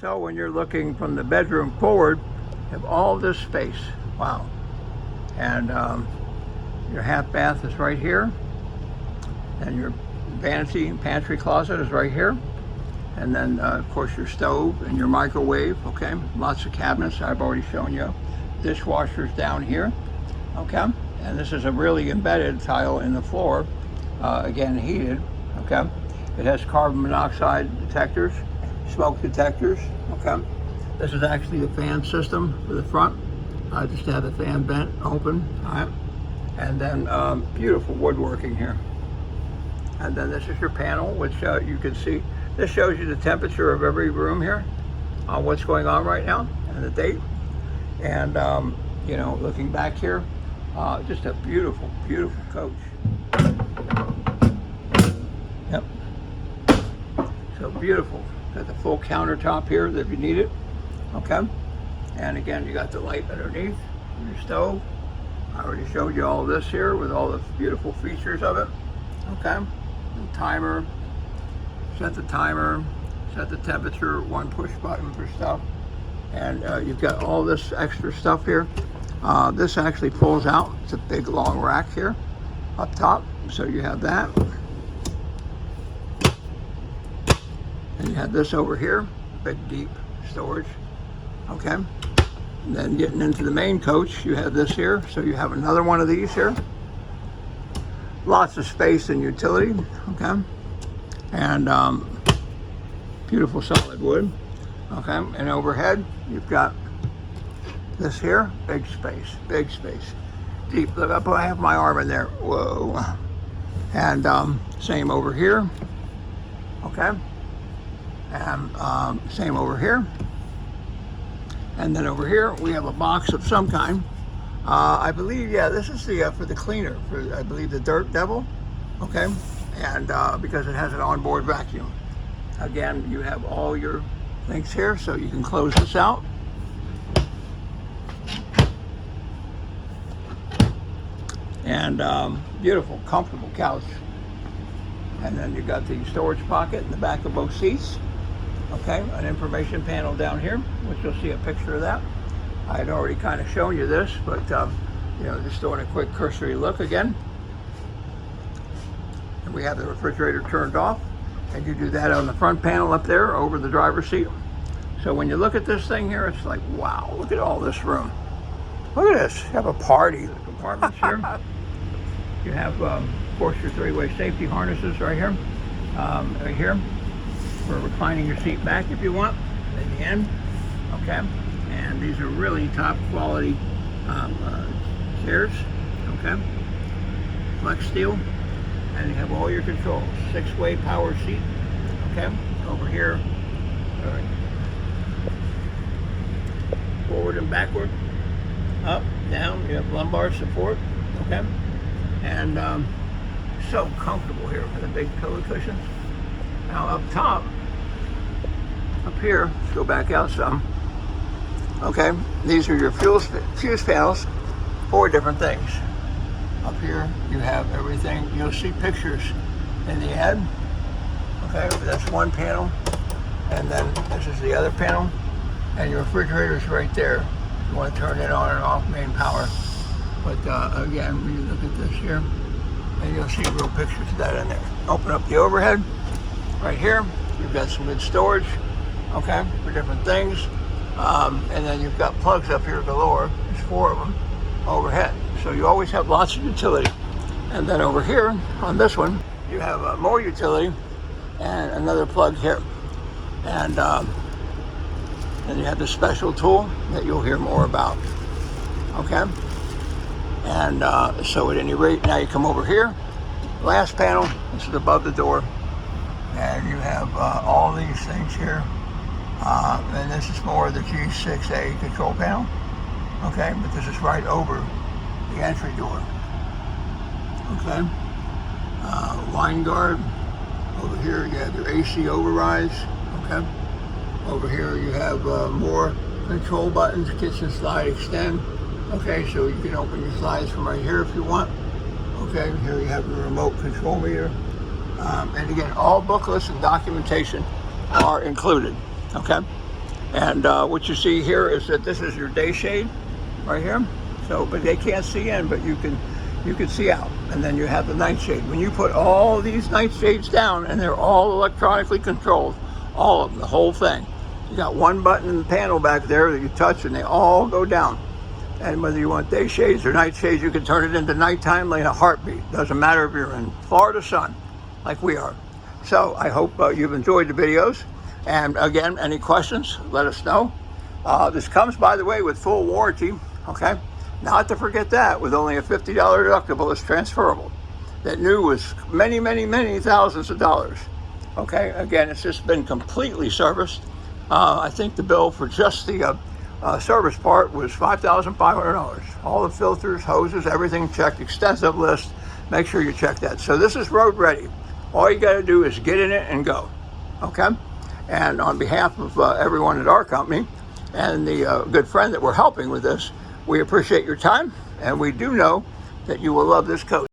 So when you're looking from the bedroom forward, you have all this space. Wow. And your half bath is right here. And your vanity and pantry closet is right here. And then, of course, your stove and your microwave, okay? Lots of cabinets, I've already shown you. Dishwashers down here, okay? And this is a really embedded tile in the floor, again, heated, okay? It has carbon monoxide detectors, smoke detectors, okay? This is actually the fan system for the front, just to have the fan vent open, all right? And then beautiful woodworking here. And then this is your panel, which you can see. This shows you the temperature of every room here, what's going on right now, and the date. And, you know, looking back here, just a beautiful, beautiful coach. Yep. So beautiful. Got the full countertop here if you need it, okay? And again, you got the light underneath your stove. I already showed you all this here with all the beautiful features of it, okay? The timer. Set the timer, set the temperature, one push button for stuff. And you've got all this extra stuff here. This actually pulls out. It's a big long rack here up top. So you have that. And you have this over here, big deep storage, okay? And then getting into the main coach, you have this here. So you have another one of these here. Lots of space and utility, okay? And beautiful solid wood, okay? And overhead, you've got this here, big space, deep. Look up, I have my arm in there, whoa. And same over here, okay? And same over here. And then over here, we have a box of some kind. I believe, yeah, this is the for the cleaner, for I believe the Dirt Devil, okay? And because it has an onboard vacuum. Again, you have all your things here, so you can close this out. And beautiful, comfortable couch. And then you've got the storage pocket in the back of both seats. Okay, an information panel down here, which you'll see a picture of that. I had already kind of shown you this, but you know, just doing a quick cursory look again. And we have the refrigerator turned off, and you do that on the front panel up there over the driver's seat. So when you look at this thing here, it's like, wow, look at all this room. Look at this, you have a party compartments here. You have, of course, your three-way safety harnesses right here, for reclining your seat back if you want, at the end, okay? And these are really top quality chairs, okay? Flex steel. And you have all your controls. 6-way power seat, okay? Over here, all right. Forward and backward, up, down. You have lumbar support, okay? And so comfortable here for the big pillow cushions. Now up top, up here, let's go back out some. Okay, these are your fuse panels, 4 different things. Up here, you have everything. You'll see pictures in the ad. Okay, that's one panel. And then this is the other panel. And your refrigerator is right there. You want to turn it on and off, main power. But again, when you look at this here, and you'll see real pictures of that in there. Open up the overhead. Right here, you've got some good storage, okay, for different things. And then you've got plugs up here galore. There's 4 of them overhead. So you always have lots of utility. And then over here, on this one, you have more utility and another plug here. And then you have the special tool that you'll hear more about, okay? And so at any rate, now you come over here, last panel, this is above the door, and you have all these things here. And this is more of the G6A control panel, okay? But this is right over the entry door, okay? Line guard. Over here you have your AC overrides, okay? Over here you have more control buttons, kitchen slide extend, okay? So you can open your slides from right here if you want, okay? Here you have the remote control meter. And again, all booklets and documentation are included, okay? And what you see here is that this is your day shade right here. So, but they can't see in, but you can see out. And then you have the night shade. When you put all these night shades down, and they're all electronically controlled, all of them, the whole thing. You got one button in the panel back there that you touch, and they all go down. And whether you want day shades or night shades, you can turn it into nighttime like a heartbeat. Doesn't matter if you're in Florida sun, like we are. So I hope you've enjoyed the videos. And again, any questions, let us know. This comes, by the way, with full warranty, okay? Not to forget that, with only a $50 deductible, it's transferable. That new was many, many, many thousands of dollars. Okay, again, it's just been completely serviced. I think the bill for just the service part was $5,500. All the filters, hoses, everything checked, extensive list. Make sure you check that. So this is road ready. All you got to do is get in it and go. Okay? And on behalf of everyone at our company and the good friend that we're helping with this, we appreciate your time, and we do know that you will love this coach.